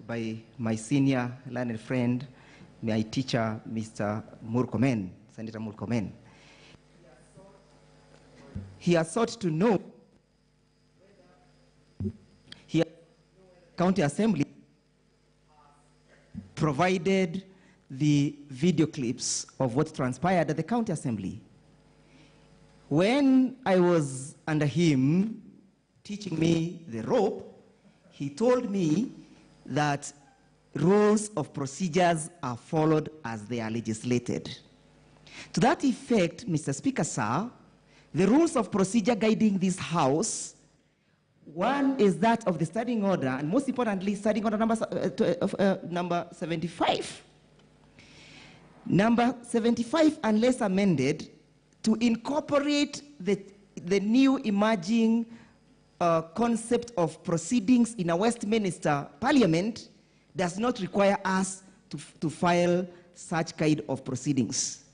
by my senior learned friend, my teacher, Mr. Murkomen, Senator Murkomen. He has sought to know whether County Assembly provided the video clips of what transpired at the County Assembly. When I was under him, teaching me the rope, he told me that rules of procedures are followed as they are legislated. To that effect, Mr. Speaker, sir, the rules of procedure guiding this House, one is that of the standing order, and most importantly, standing order number 75. Number 75, unless amended, to incorporate the new emerging concept of proceedings in a Westminster Parliament, does not require us to file such kind of proceedings.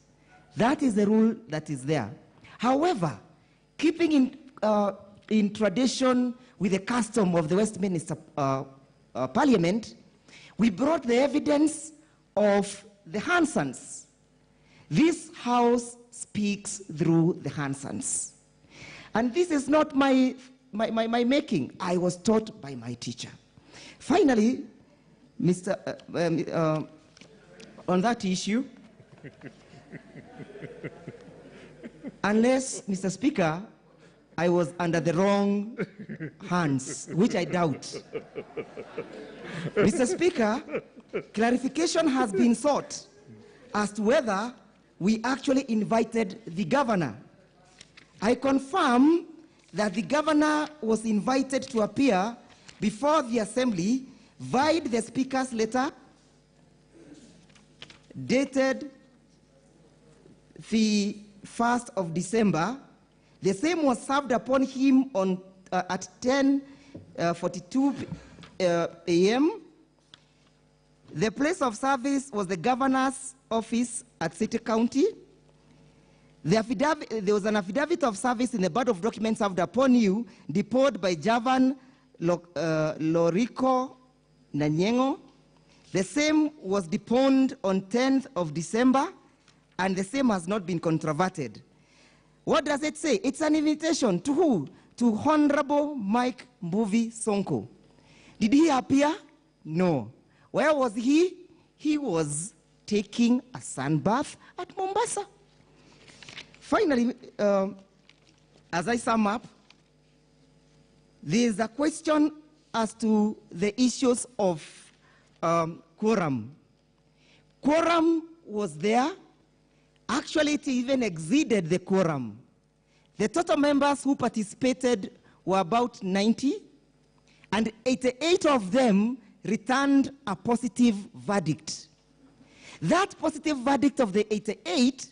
That is the rule that is there. However, keeping in tradition with the custom of the Westminster Parliament, we brought the evidence of the Hansons. This House speaks through the Hansons. And this is not my making. I was taught by my teacher. Finally, on that issue, unless, Mr. Speaker, I was under the wrong hands, which I doubt. Mr. Speaker, clarification has been sought as to whether we actually invited the governor. I confirm that the governor was invited to appear before the Assembly via the Speaker's letter dated the 1st of December. The same was served upon him on, at 10:42 a.m. The place of service was the governor's office at City County. There was an affidavit of service in the body of documents served upon you, deposed by Javan Lorico Nanyengo. The same was deposed on 10th of December, and the same has not been controverted. What does it say? It's an invitation to who? To Honorable Mike Mbuvi Sonko. Did he appear? No. Where was he? He was taking a sunbath at Mombasa. Finally, as I sum up, there is a question as to the issues of quorum. Quorum was there. Actually, it even exceeded the quorum. The total members who participated were about 90, and 88 of them returned a positive verdict. That positive verdict of the 88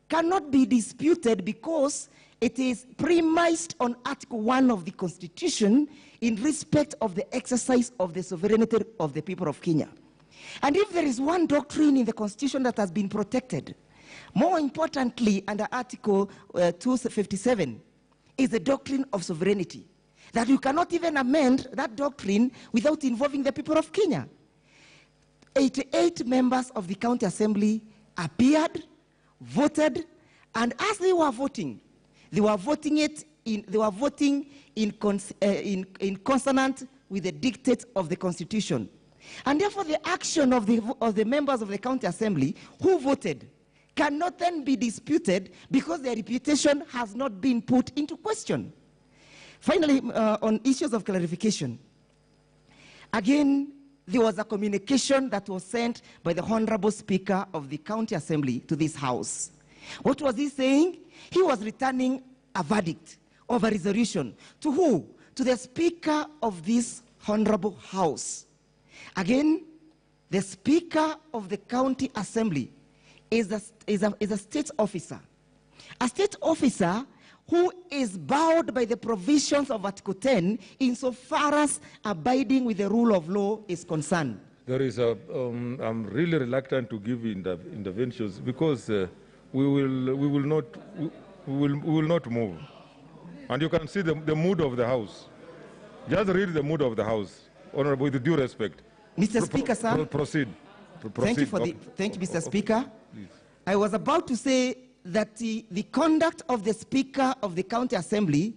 cannot be disputed because it is premised on Article 1 of the Constitution in respect of the exercise of the sovereignty of the people of Kenya. And if there is one doctrine in the Constitution that has been protected, more importantly, under Article 257, is the doctrine of sovereignty, that you cannot even amend that doctrine without involving the people of Kenya. 88 members of the County Assembly appeared, voted, and as they were voting in consonant with the dictates of the Constitution. And therefore, the action of the members of the County Assembly who voted cannot then be disputed because their reputation has not been put into question. Finally, on issues of clarification, again, there was a communication that was sent by the Honorable Speaker of the County Assembly to this House. What was he saying? He was returning a verdict of a resolution. To who? To the Speaker of this Honorable House. Again, the Speaker of the County Assembly is a state officer. A state officer who is bound by the provisions of Article 10 insofar as abiding with the rule of law is concerned. There is I'm really reluctant to give interventions because we will not move. And you can see the mood of the House. Just read the mood of the House, Honorable, with due respect. Mr. Speaker, sir. Proceed. Thank you, Mr. Speaker. Please. I was about to say that the conduct of the Speaker of the County Assembly,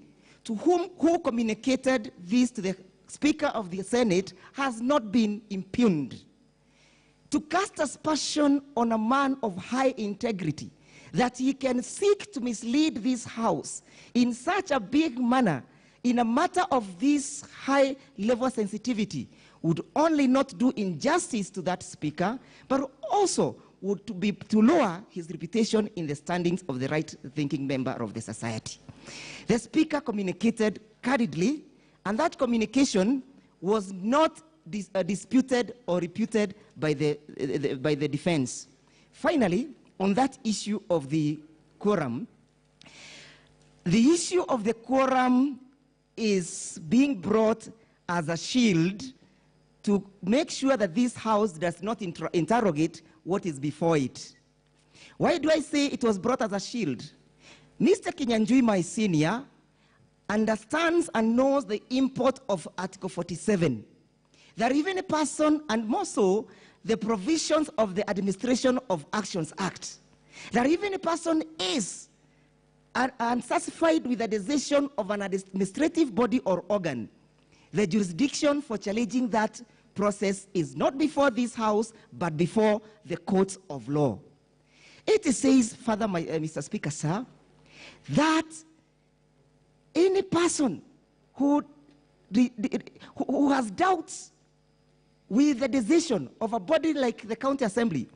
who communicated this to the Speaker of the Senate, has not been impugned. To cast aspersion on a man of high integrity, that he can seek to mislead this House in such a big manner in a matter of this high level sensitivity, would only not do injustice to that Speaker, but also would to lower his reputation in the standings of the right-thinking member of the society. The Speaker communicated candidly, and that communication was not disputed or refuted by the defense. Finally, on that issue of the quorum, the issue of the quorum is being brought as a shield to make sure that this House does not interrogate what is before it. Why do I say it was brought as a shield? Mr. Kinyanjui, my senior, understands and knows the import of Article 47. That even a person, and more so, the provisions of the Administration of Actions Act, that even a person is unsatisfied with the decision of an administrative body or organ, the jurisdiction for challenging that process is not before this House, but before the courts of law. It says further, Mr. Speaker, sir, that any person who has doubts with the decision of a body like the County Assembly,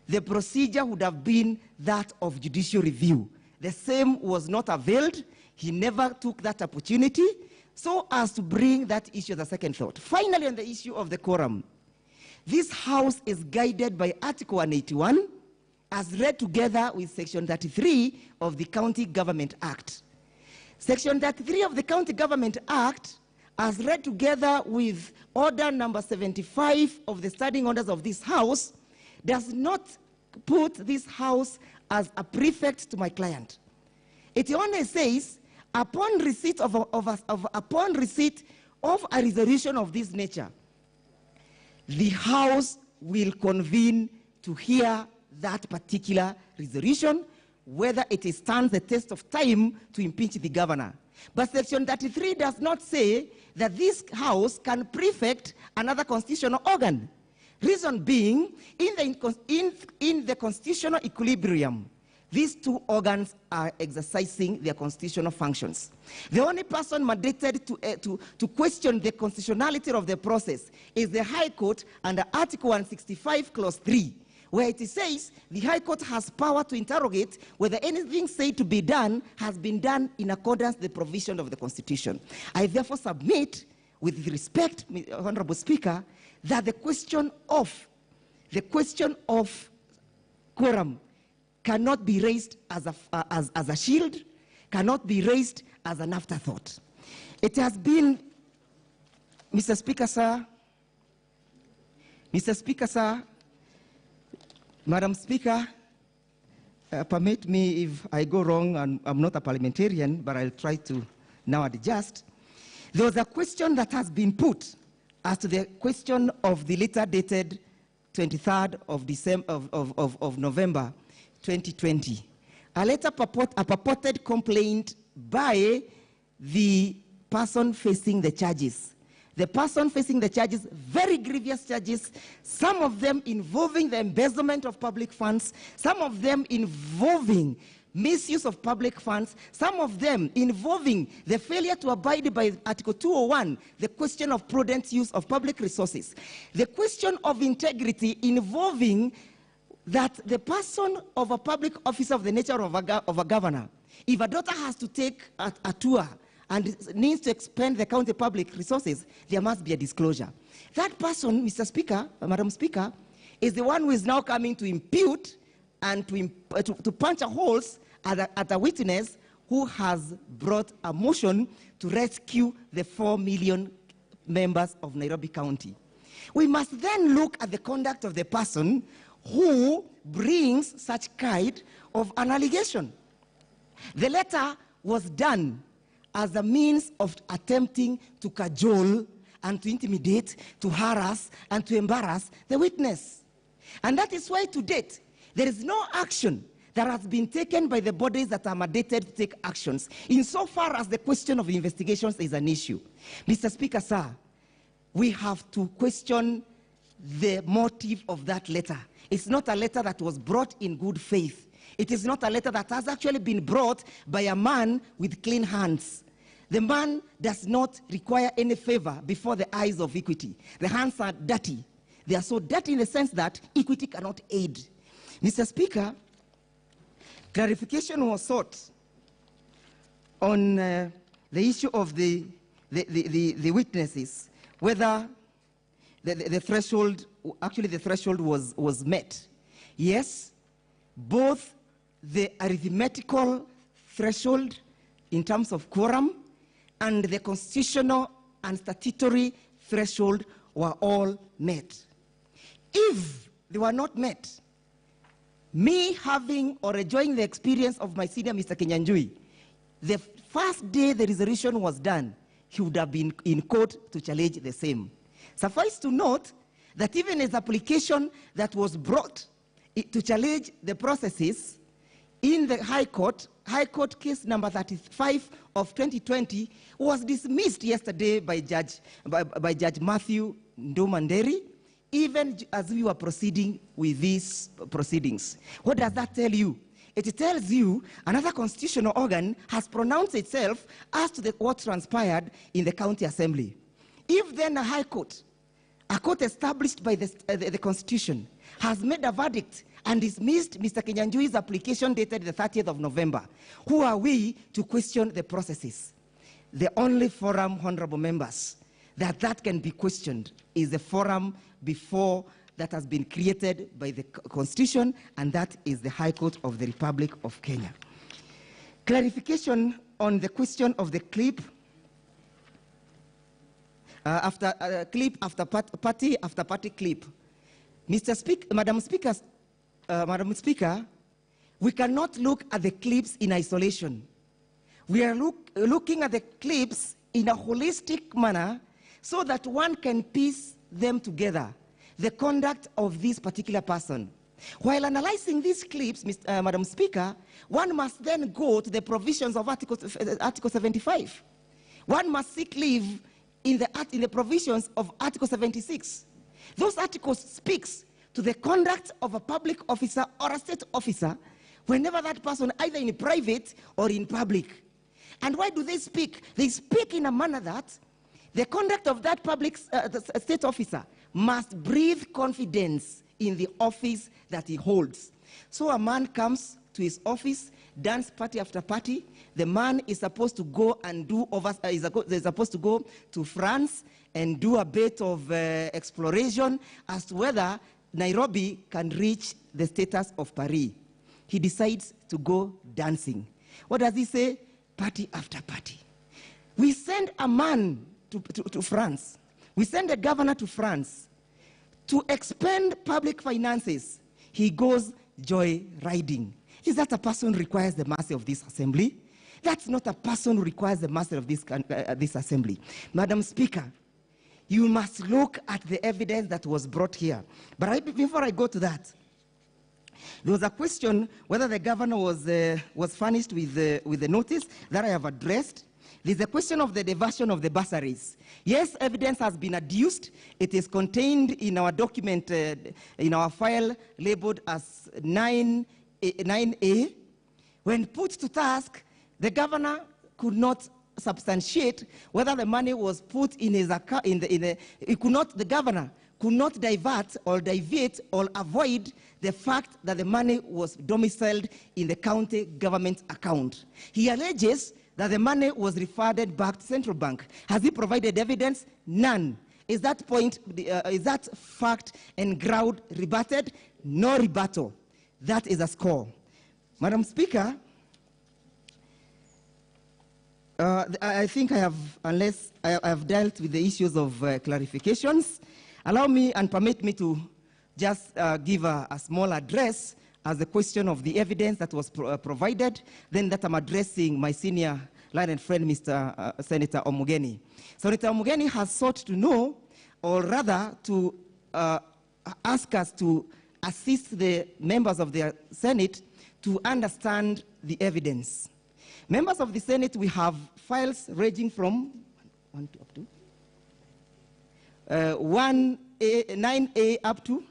the procedure would have been that of judicial review. The same was not availed. He never took that opportunity so as to bring that issue as a second thought. Finally, on the issue of the quorum, this House is guided by Article 181 as read together with Section 33 of the County Government Act. Section 33 of the County Government Act, as read together with Order number 75 of the Standing Orders of this House, does not put this House as a prefect to my client. It only says, upon receipt of a resolution of this nature, the House will convene to hear that particular resolution, whether it stands the test of time to impeach the governor. But Section 33 does not say that this House can prefect another constitutional organ. Reason being, in the constitutional equilibrium, these two organs are exercising their constitutional functions. The only person mandated to question the constitutionality of the process is the High Court under Article 165, Clause 3, where it says the High Court has power to interrogate whether anything said to be done has been done in accordance with the provision of the Constitution. I therefore submit, with respect, Honorable Speaker, that the question of quorum cannot be raised as a shield, cannot be raised as an afterthought. It has been, Mr. Speaker, sir, Madam Speaker, permit me if I go wrong, and I'm not a parliamentarian, but I'll try to now adjust. There was a question that has been put as to the question of the letter dated 23rd of November 2020. A letter a purported complaint by the person facing the charges. The person facing the charges, very grievous charges, some of them involving the embezzlement of public funds, some of them involving misuse of public funds, some of them involving the failure to abide by Article 201, the question of prudent use of public resources, the question of integrity involving that the person of a public officer of the nature of a governor, if a daughter has to take a tour and needs to expend the county public resources, there must be a disclosure. That person, Mr. Speaker, Madam Speaker, is the one who is now coming to impute and to punch a holes at a witness who has brought a motion to rescue the 4 million members of Nairobi County. We must then look at the conduct of the person who brings such kind of an allegation. The letter was done as a means of attempting to cajole and to intimidate, to harass, and to embarrass the witness. And that is why to date, there is no action that has been taken by the bodies that are mandated to take actions, insofar as the question of investigations is an issue. Mr. Speaker, sir, we have to question the motive of that letter. It's not a letter that was brought in good faith. It is not a letter that has actually been brought by a man with clean hands. The man does not require any favor before the eyes of equity. The hands are dirty. They are so dirty in the sense that equity cannot aid. Mr. Speaker, clarification was sought on the issue of the witnesses, whether the threshold, actually the threshold was met. Yes, both the arithmetical threshold in terms of quorum and the constitutional and statutory threshold were all met. If they were not met, me having or enjoying the experience of my senior Mr. Kinyanjui, the first day the resolution was done, he would have been in court to challenge the same. Suffice to note that even his application that was brought to challenge the processes in the High Court case number 35 of 2020 was dismissed yesterday by Judge Matthew Ndumanderi, even as we were proceeding with these proceedings. What does that tell you? It tells you another constitutional organ has pronounced itself as to what transpired in the county assembly. If then a high court, a court established by the Constitution, has made a verdict and dismissed Mr. Kinyanjui's application dated the 30th of November, who are we to question the processes? The only forum, honorable members, that can be questioned is the forum before that has been created by the Constitution, and that is the High Court of the Republic of Kenya. Clarification on the question of the clip clip after party clip. Mr. Speaker, Madam Speaker, we cannot look at the clips in isolation. We are looking at the clips in a holistic manner so that one can piece them together, the conduct of this particular person. While analyzing these clips, Madam Speaker, one must then go to the provisions of Article 75. One must seek leave in the provisions of Article 76. Those articles speaks to the conduct of a public officer or a state officer whenever that person, either in private or in public. And why do they speak? They speak in a manner that the conduct of that public state officer must breathe confidence in the office that he holds. So a man comes to his office, dance party after party. The man is supposed to go and is supposed to go to France and do a bit of exploration as to whether Nairobi can reach the status of Paris. He decides to go dancing. What does he say? Party after party. We send a man to France. We send a governor to France to expend public finances. He goes joy riding. Is that a person who requires the mercy of this assembly? That's not a person who requires the mercy of this assembly. Madam Speaker, you must look at the evidence that was brought here. But before I go to that, there was a question whether the governor was furnished with the notice that I have addressed. There's a question of the diversion of the bursaries. Yes, evidence has been adduced. It is contained in our document, in our file labeled as 9A. When put to task, the governor could not substantiate whether the money was put in his account. The governor could not divert or deviate or avoid the fact that the money was domiciled in the county government account. He alleges that the money was refunded back to Central Bank. Has he provided evidence? None. Is that fact and ground rebutted? No rebuttal. That is a score. Madam Speaker, I think unless I have dealt with the issues of clarifications, allow me and permit me to just give a small address as the question of the evidence that was provided, then that I'm addressing my senior learned friend, Senator Omugeni. Senator Omugeni has sought to know, or rather to ask us to assist the members of the Senate to understand the evidence. Members of the Senate, we have files ranging from 9A up to,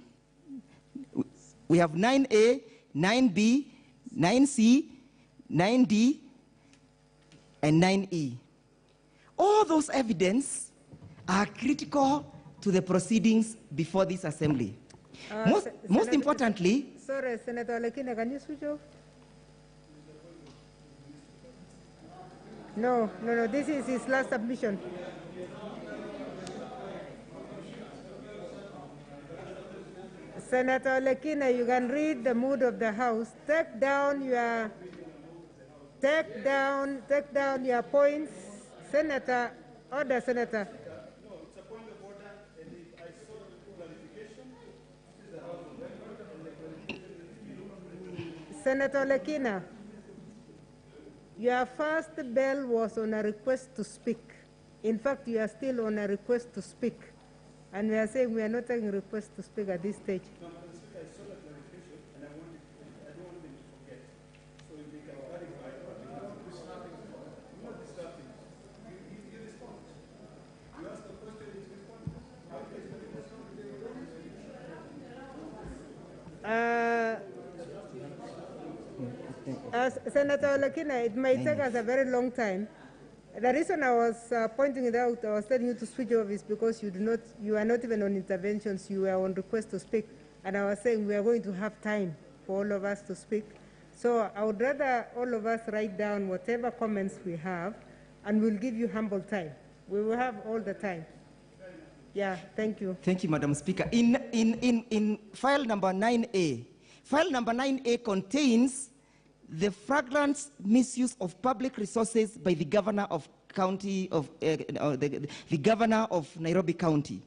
we have 9A, 9B, 9C, 9D, and 9E. All those evidence are critical to the proceedings before this assembly. Most importantly... Sorry, Senator Lekina, can you switch off? No, this is his last submission. Senator Lekina, you can read the mood of the House. Take down your points. Senator, order, Senator. No, it's a point of order, and I sought clarification. Senator Lekina, your first bell was on a request to speak. In fact, you are still on a request to speak. And we are saying we are not taking requests to speak at this stage. No, Madam Speaker, I saw the clarification, and I don't want them to forget. So if they can clarify, not disrupting. You respond. You ask the question, you respond. Senator Lekina, it may take us a very long time. The reason I was pointing it out, I was telling you to switch off is because you are not even on interventions, you were on request to speak. And I was saying we are going to have time for all of us to speak. So I would rather all of us write down whatever comments we have, and we'll give you humble time. We will have all the time. Yeah, thank you. Thank you, Madam Speaker. In file number 9A, file number 9A contains the flagrant misuse of public resources by the governor of the governor of Nairobi County.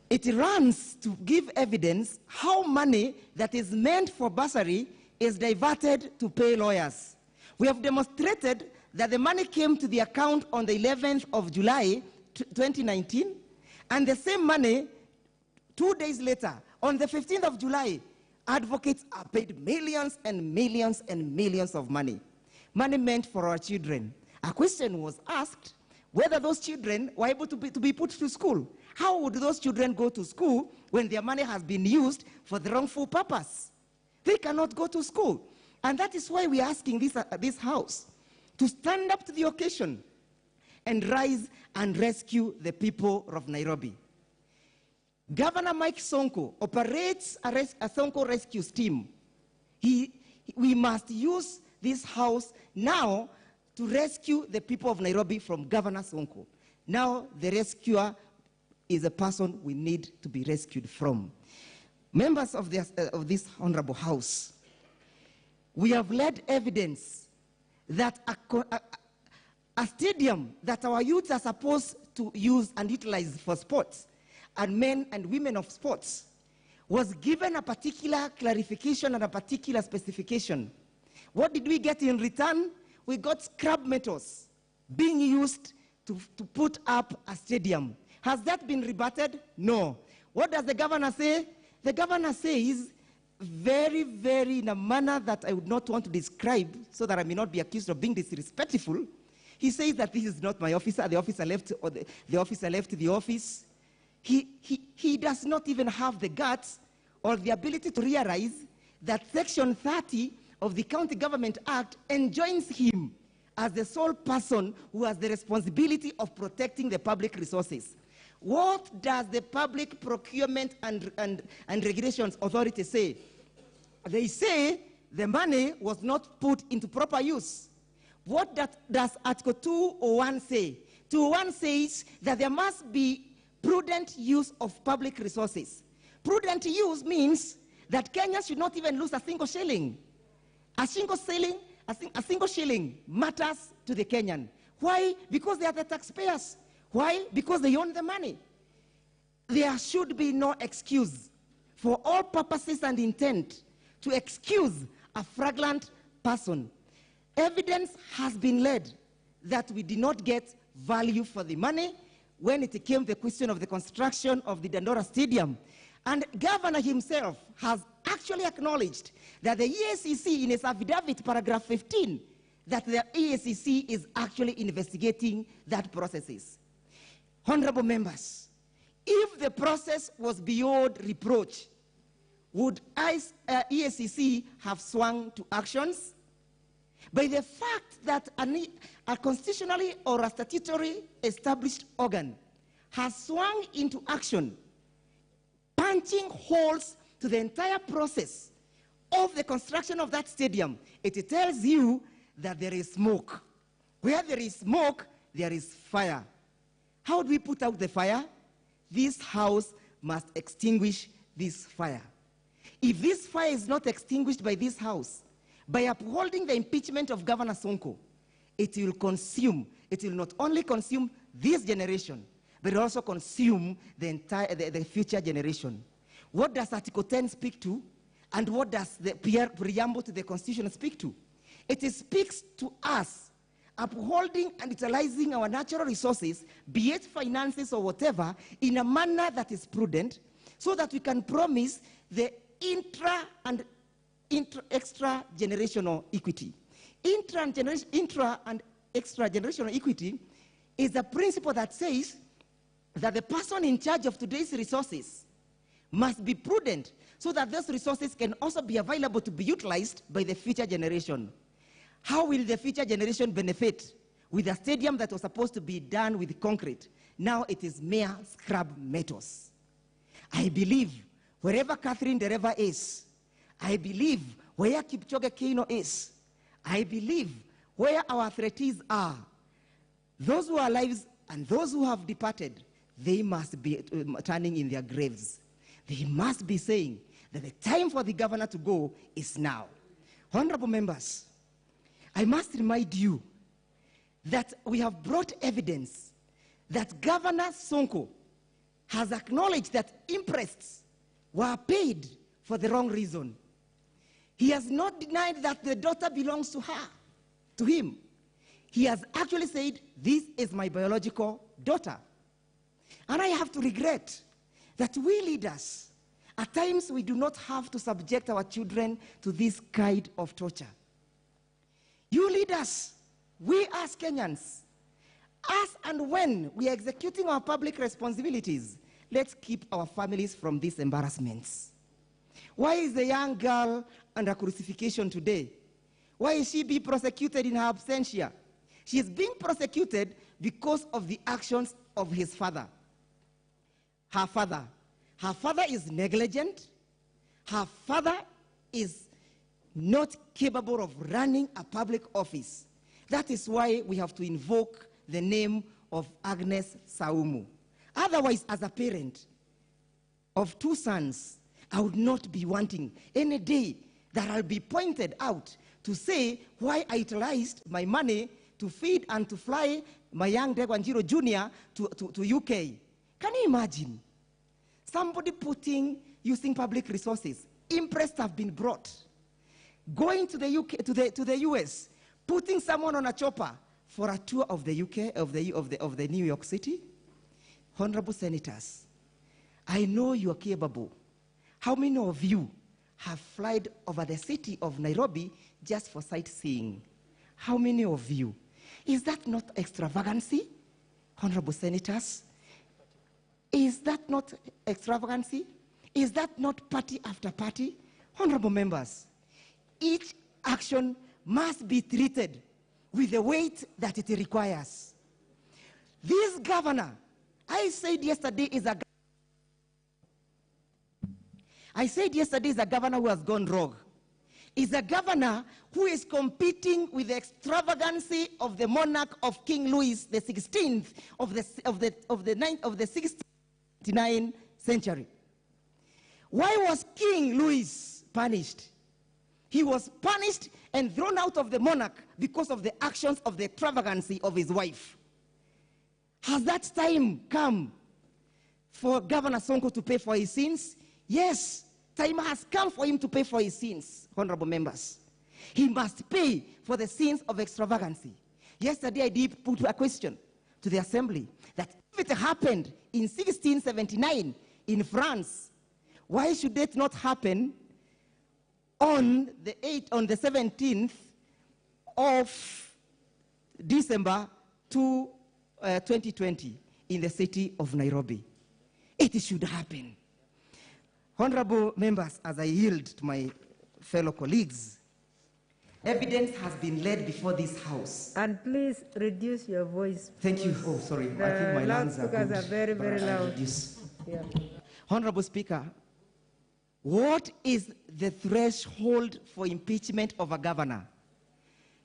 It runs to give evidence how money that is meant for bursary is diverted to pay lawyers. We have demonstrated that the money came to the account on the 11th of July 2019, and the same money 2 days later, on the 15th of July, advocates are paid millions and millions and millions of money meant for our children. A question was asked whether those children were able to be put to school. How would those children go to school when their money has been used for the wrongful purpose? They cannot go to school. And that is why we are asking this House to stand up to the occasion and rise and rescue the people of Nairobi. Governor Mike Sonko operates a Sonko Rescue Team. We must use this House now to rescue the people of Nairobi from Governor Sonko. Now the rescuer is a person we need to be rescued from. Members of this Honorable House, we have led evidence that a stadium that our youths are supposed to use and utilize for sports, and men and women of sports, was given a particular clarification and a particular specification. What did we get in return? We got scrap metals being used to put up a stadium. Has that been rebutted? No. What does the governor say? The governor says, very, very in a manner that I would not want to describe so that I may not be accused of being disrespectful. He says that this is not my officer. The officer left, or the officer left the office. He does not even have the guts or the ability to realize that Section 30 of the County Government Act enjoins him as the sole person who has the responsibility of protecting the public resources. What does the Public Procurement and Regulations Authority say? They say the money was not put into proper use. What does Article 201 say? 201 says that there must be prudent use of public resources. Prudent use means that Kenya should not even lose a single shilling. A single shilling matters to the Kenyan. Why? Because they are the taxpayers. Why? Because they own the money. There should be no excuse for all purposes and intent to excuse a fraudulent person. Evidence has been led that we did not get value for the money when it came the question of the construction of the Dandora Stadium. And Governor himself has actually acknowledged that the EACC, in his affidavit, paragraph 15, that the EACC is actually investigating that processes. Honorable members, if the process was beyond reproach, would EACC have swung to actions? By the fact that a constitutionally or a statutorily established organ has swung into action, punching holes to the entire process of the construction of that stadium, it tells you that there is smoke. Where there is smoke, there is fire. How do we put out the fire? This House must extinguish this fire. If this fire is not extinguished by this House, by upholding the impeachment of Governor Sonko, it will not only consume this generation, but also consume the future generation. What does Article 10 speak to? And what does the preamble to the Constitution speak to? It speaks to us upholding and utilizing our natural resources, be it finances or whatever, in a manner that is prudent, so that we can promise the intra and extra generational equity. Intra and extra generational equity is a principle that says that the person in charge of today's resources must be prudent so that those resources can also be available to be utilized by the future generation. How will the future generation benefit with a stadium that was supposed to be done with concrete? Now it is mere scrap metals. I believe wherever Catherine Dereva is, I believe where Kipchoge Keino is, I believe where our authorities are, those who are alive and those who have departed, they must be turning in their graves. They must be saying that the time for the governor to go is now. Honorable members, I must remind you that we have brought evidence that Governor Sonko has acknowledged that imprests were paid for the wrong reason. He has not denied that the daughter belongs to her, to him. He has actually said, this is my biological daughter. And I have to regret that we leaders, at times we do not have to subject our children to this kind of torture. You leaders, we as Kenyans, as and when we are executing our public responsibilities, let's keep our families from these embarrassments. Why is the young girl under crucifixion today? Why is she being prosecuted in her absentia? She is being prosecuted because of the actions of his father. Her father. Her father is negligent. Her father is not capable of running a public office. That is why we have to invoke the name of Agnes Saumu. Otherwise, as a parent of two sons, I would not be wanting any day that I'll be pointed out to say why I utilized my money to feed and to fly my young Ndegwa Njiru Jr. to UK. Can you imagine? Somebody using public resources. Impressed have been brought. Going to the UK, to the US, putting someone on a chopper for a tour of the UK, of the New York City. Honorable senators, I know you are capable. How many of you have flown over the city of Nairobi just for sightseeing? How many of you? Is that not extravagancy, honorable senators? Is that not extravagancy? Is that not party after party? Honorable members, each action must be treated with the weight that it requires. This governor, I said yesterday, is a governor who has gone rogue. Is a governor who is competing with the extravagancy of the monarch of King Louis the 16th of the 69th century. Why was King Louis punished? He was punished and thrown out of the monarch because of the actions of the extravagancy of his wife. Has that time come for Governor Sonko to pay for his sins? Yes, time has come for him to pay for his sins, honorable members. He must pay for the sins of extravagancy. Yesterday I did put a question to the assembly that if it happened in 1679 in France, why should it not happen on the 17th of December 2020 in the city of Nairobi? It should happen. Honorable members, as I yield to my fellow colleagues, evidence has been laid before this House. And please reduce your voice. Thank you. Oh, sorry. I think my lungs are good. Loudspeakers are very, very but I'll loud. reduce. Yeah. Honorable Speaker, what is the threshold for impeachment of a governor?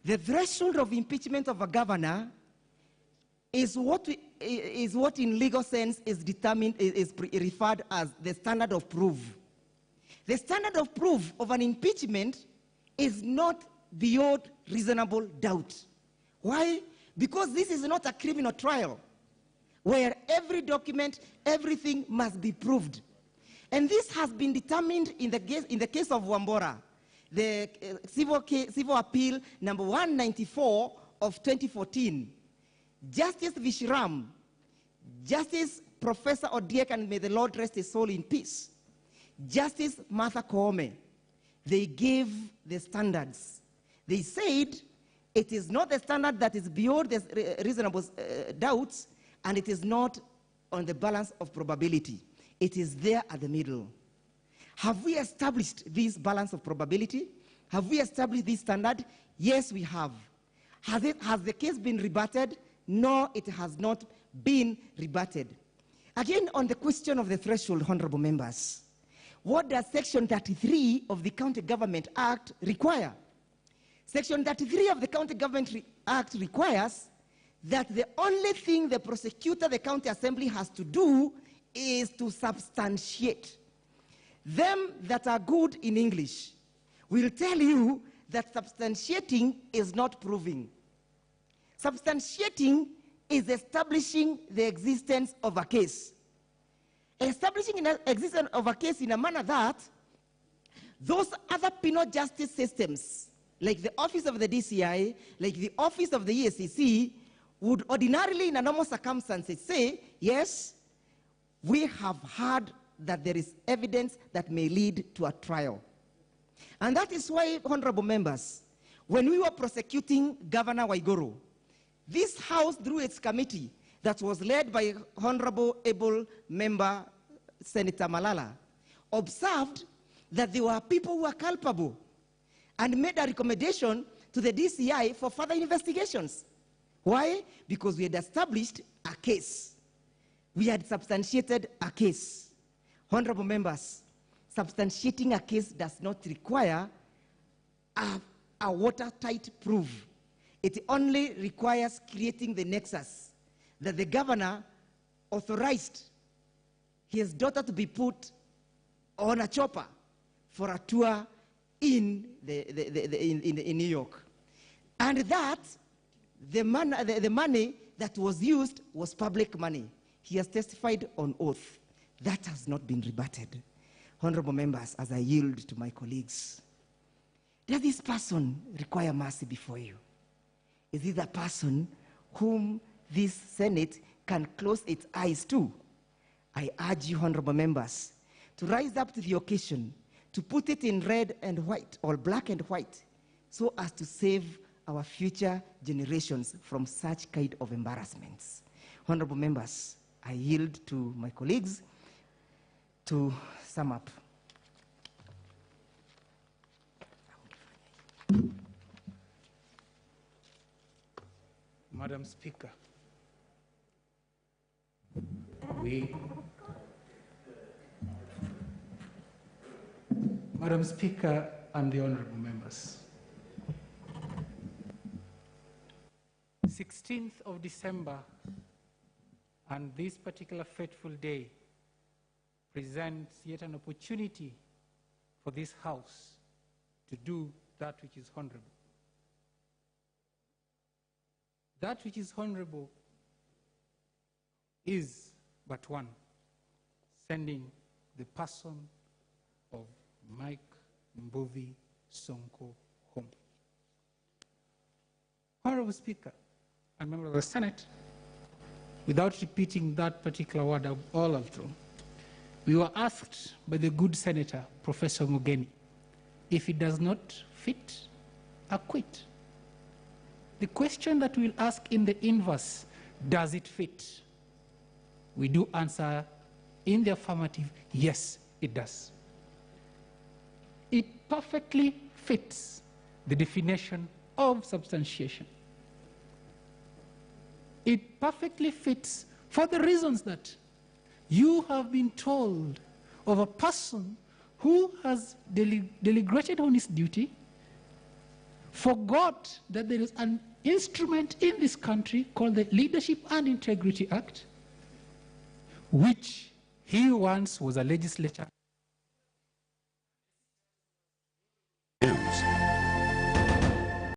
The threshold of impeachment of a governor is what in legal sense is determined, referred as the standard of proof. The standard of proof of an impeachment is not beyond reasonable doubt. Why? Because this is not a criminal trial where every document, everything must be proved. And this has been determined in the case of Wambora, the civil appeal number 194 of 2014. Justice Vishram, Justice Professor Odiek, and may the Lord rest his soul in peace, Justice Martha Koome, they gave the standards. They said it is not a standard that is beyond the reasonable doubts, and it is not on the balance of probability. It is there at the middle. Have we established this balance of probability? Have we established this standard? Yes, we have. Has the case been rebutted? No, it has not been rebutted. Again, on the question of the threshold, honorable members, what does Section 33 of the County Government Act require? Section 33 of the County Government Act requires that the only thing the prosecutor, the county assembly, has to do is to substantiate. Them that are good in English will tell you that substantiating is not proving. Substantiating is establishing the existence of a case. Establishing the existence of a case in a manner that those other penal justice systems, like the office of the DCI, like the office of the EACC, would ordinarily, in a normal circumstances, say, yes, we have heard that there is evidence that may lead to a trial. And that is why, honorable members, when we were prosecuting Governor Waiguru, this House, through its committee that was led by Honorable Able Member Senator Malala, observed that there were people who were culpable and made a recommendation to the DCI for further investigations. Why? Because we had established a case. We had substantiated a case. Honorable members, substantiating a case does not require a watertight proof. It only requires creating the nexus that the governor authorized his daughter to be put on a chopper for a tour in New York. And that the money that was used was public money. He has testified on oath. That has not been rebutted. Honorable members, as I yield to my colleagues, does this person require mercy before you? Is he the person whom this Senate can close its eyes to? I urge you, honorable members, to rise up to the occasion, to put it in red and white, or black and white, so as to save our future generations from such kind of embarrassments. Honorable members, I yield to my colleagues to sum up. Madam Speaker, Madam Speaker and the honorable members, 16th of December and this particular fateful day presents yet an opportunity for this House to do that which is honorable. That which is honorable is but one, sending the person of Mike Mbuvi Sonko home. Honorable Speaker, and member of the Senate, without repeating that particular word all through, we were asked by the good senator, Professor Mugeni, if it does not fit, acquit. The question that we'll ask in the inverse, does it fit? We do answer in the affirmative, yes, it does. It perfectly fits the definition of substantiation. It perfectly fits for the reasons that you have been told of a person who has deliberated on his duty, forgot that there is an instrument in this country called the Leadership and Integrity Act, which he once was a legislator